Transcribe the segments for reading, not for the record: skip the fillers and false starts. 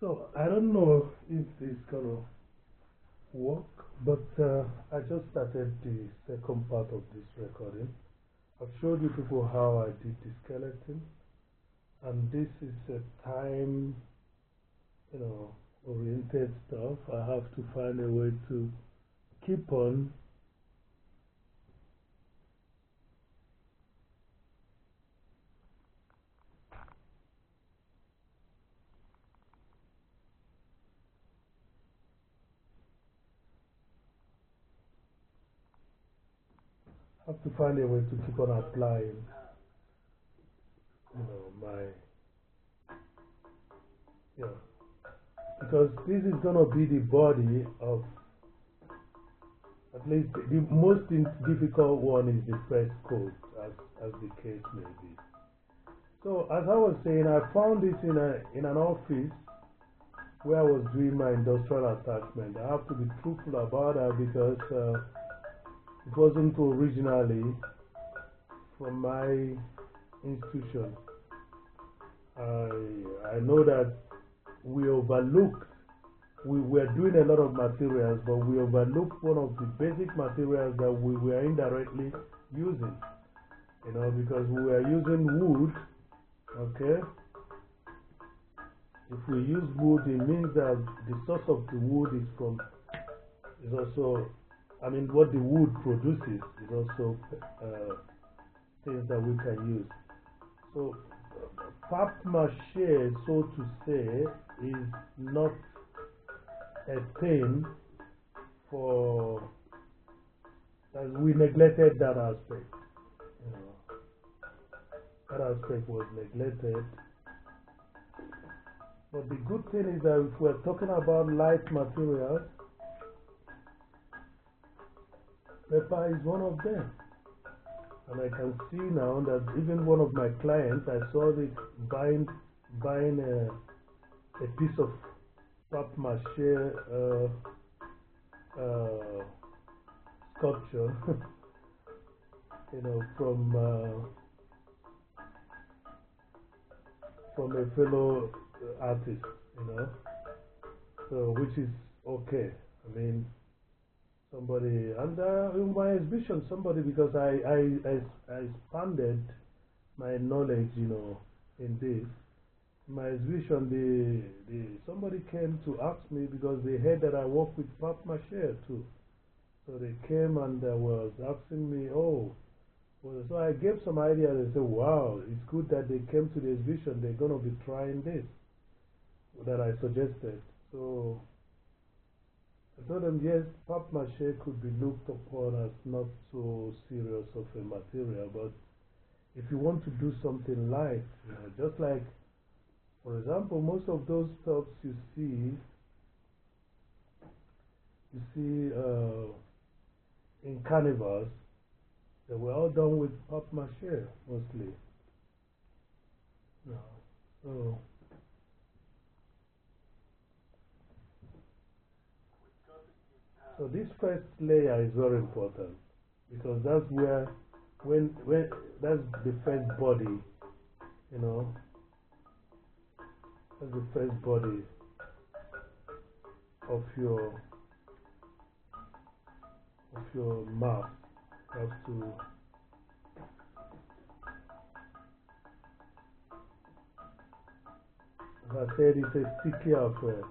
So I don't know if it's gonna work, but I just started the second part of this recording. I've showed you people how I did the skeleton, and this is a time, oriented stuff. I have to find a way to keep on applying, my, yeah, because this is gonna be the body of, at least the most difficult one is the first code, as the case may be. So as I was saying, I found this in an office where I was doing my industrial attachment. I have to be truthful about that because it wasn't originally from my institution. I know that we were doing a lot of materials, but we overlooked one of the basic materials that we were indirectly using, because we were using wood, okay? If we use wood, it means that the source of the wood is also, what the wood produces is also things that we can use. So, papier-mâché, so to say, is not a thing for, as we neglected that aspect. That aspect was neglected. But the good thing is that if we're talking about light materials, paper is one of them. And I can see now that even one of my clients, I saw it buying a piece of papier-mâché sculpture, from a fellow artist, so which is okay. Somebody, and in my exhibition, somebody, because I expanded my knowledge, in this. In my exhibition, somebody came to ask me because they heard that I work with papier-mâché too. So they came and was asking me, oh, well, so I gave some ideas. They said, wow, it's good that they came to the exhibition. They're going to be trying this that I suggested. So I told them, yes, papier-mâché could be looked upon as not so serious of a material, but if you want to do something light, just like, for example, most of those stuffs you see in carnivals, they were all done with papier-mâché mostly. So this first layer is very important because that's where, when that's the first body, that's the first body of your mouth. You have to, as I said, it's a sticky affair,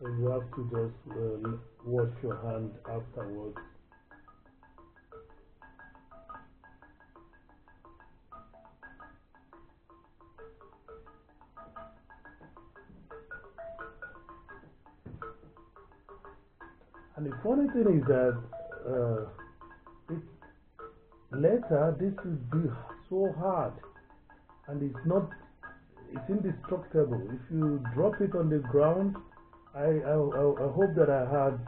So you have to just wash your hand afterwards. And the funny thing is that later this will be so hard, and it's indestructible. If you drop it on the ground, I hope that I had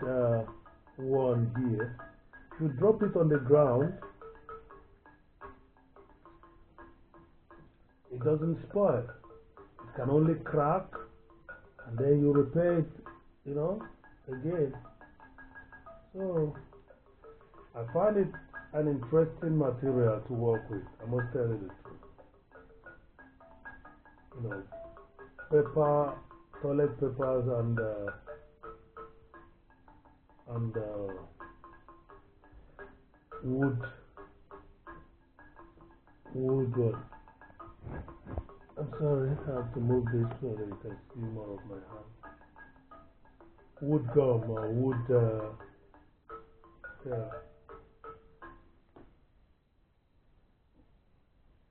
one here. If you drop it on the ground, it doesn't spoil. It can only crack, and then you repair it, again. So I find it an interesting material to work with, I must tell you the truth. you know, paper, toilet papers, and wood, wood. I'm sorry, I have to move this so that you can see more of my hand. Wood gum or wood, yeah.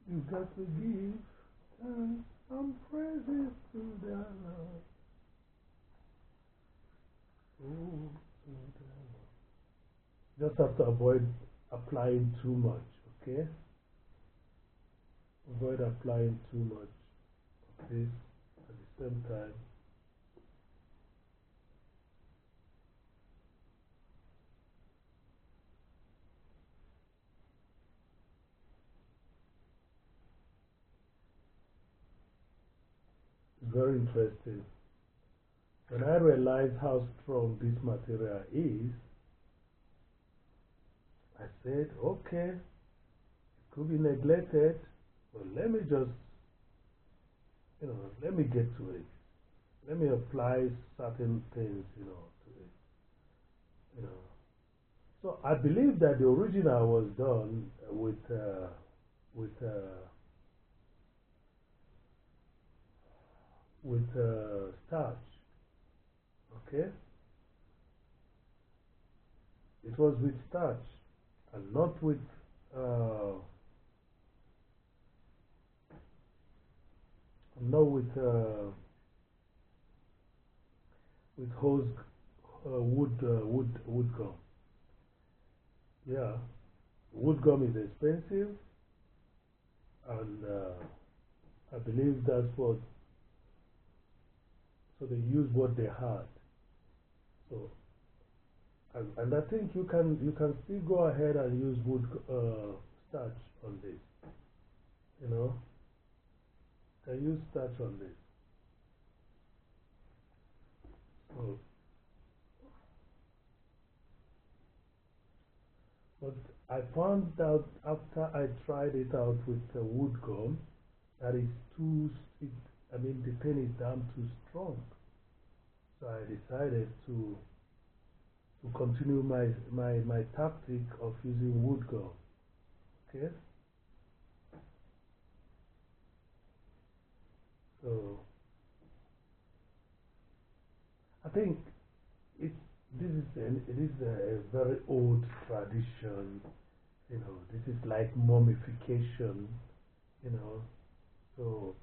You got to give some praises to the Lord. Oh, to the Lord. Just have to avoid applying too much, okay? Avoid applying too much of this at the same time. It's very interesting. When I realized how strong this material is, I said, okay, it could be neglected, but let me just, let me get to it. Let me apply certain things, to it, you know. So I believe that the original was done with, starch, okay? It was with starch and not uh, not with hose wood gum. Yeah, wood gum is expensive, and I believe that's what. So they use what they had. So and I think you can still go ahead and use wood starch on this. You know, can use starch on this. So, but I found out after I tried it out with wood gum that it's too. I mean, the pain is damn too strong. So I decided to continue my tactic of using wood gum. Okay, so I think it this is a very old tradition. This is like mummification. You know, so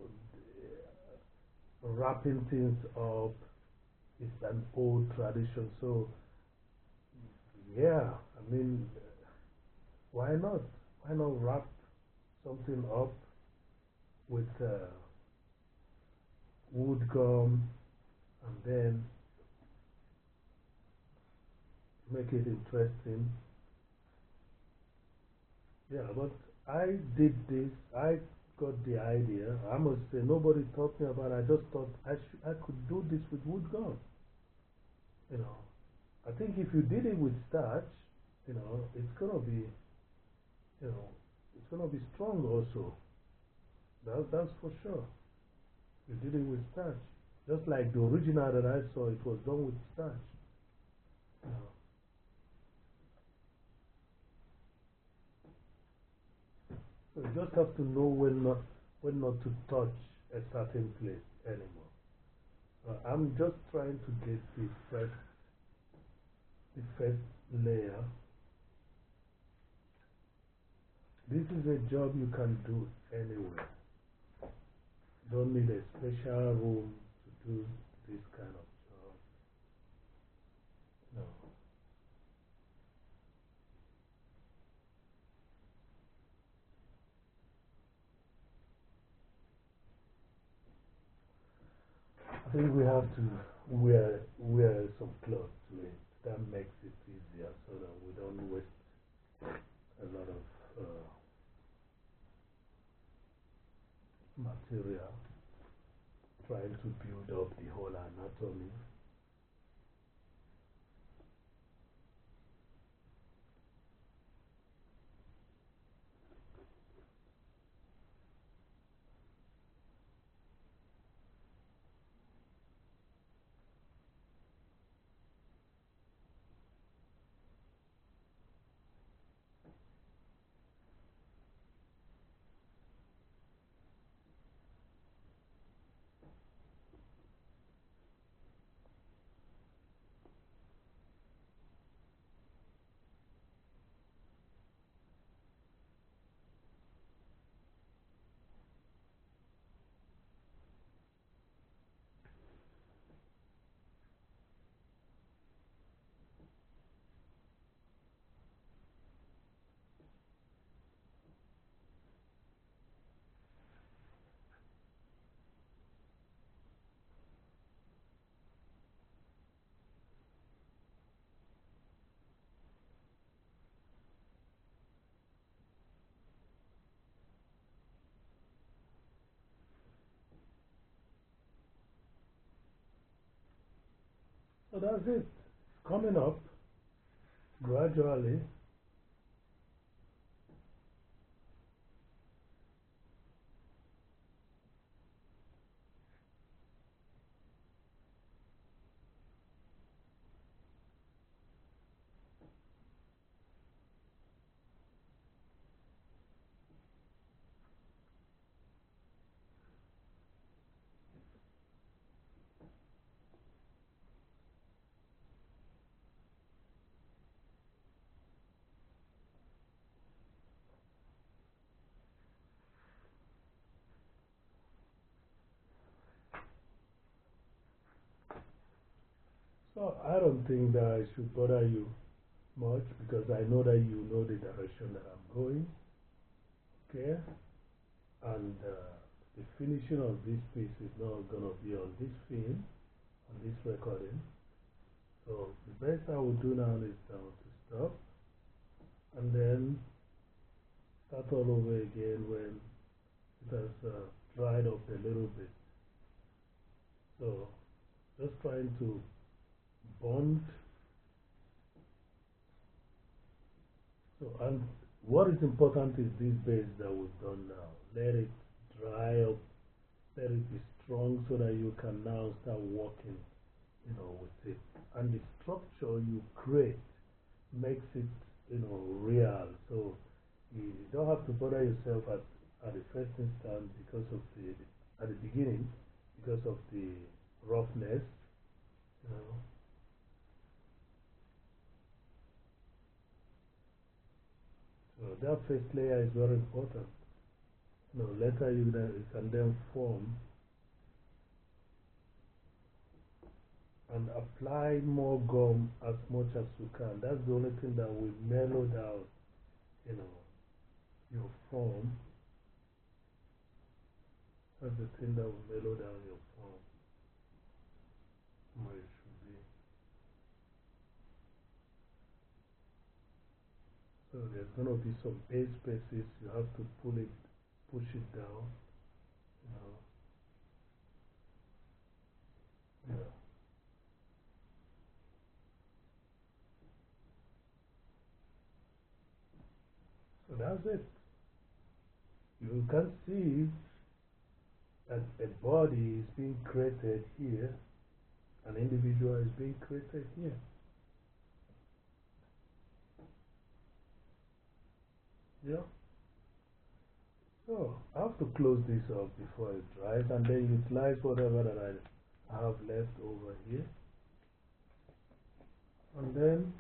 wrapping things up is an old tradition. So yeah, I mean, why not? Why not wrap something up with wood gum and then make it interesting? Yeah, but I did this. I got the idea. I must say nobody taught me about it. I just thought I could do this with wood gum. You know, I think if you did it with starch, it's gonna be, you know, it's gonna be strong also. That's for sure. You did it with starch, just like the original that I saw. It was done with starch. You know. So you just have to know when not to touch a certain place anymore. I'm just trying to get the first layer. This is a job you can do anywhere. You don't need a special room to do this kind of job. No. I think we have to wear some clothes to it. That makes it easier so that we don't waste a lot of material trying to build up the whole anatomy. So that's it. Coming up gradually. So I don't think that I should bother you much because I know that you know the direction that I'm going. Okay, and the finishing of this piece is not gonna be on this film, on this recording. So the best I will do now is now to stop and then start all over again when it has dried up a little bit. So just trying to bond. So and what is important is this base that we've done now. Let it dry up, let it be strong so that you can now start working, with it. And the structure you create makes it, real. So you don't have to bother yourself at the first instance because of at the beginning, because of the roughness, you know. So that first layer is very important. Later you can then form and apply more gum as much as you can. That's the only thing that will mellow down, you know, your form. That's the thing that will mellow down your form where it should be. So there's going to be some A spaces. You have to push it down, you know. Yeah. So that's it. You can see that a body is being created here, an individual is being created here. Yeah. So I have to close this up before it dries and then utilize whatever that I have left over here. And then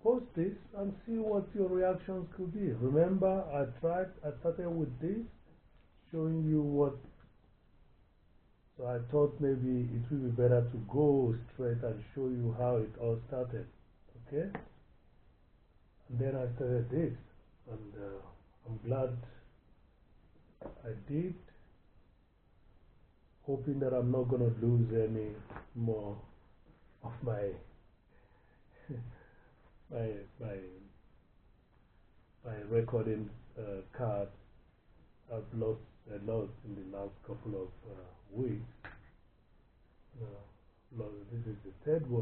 post this and see what your reactions could be. Remember, I started with this, showing you what, so I thought maybe it would be better to go straight and show you how it all started. Okay? And then I started this, and I'm glad I did, hoping that I'm not going to lose any more of my my my my recording card. I've lost a lot in the last couple of weeks. This is the third one.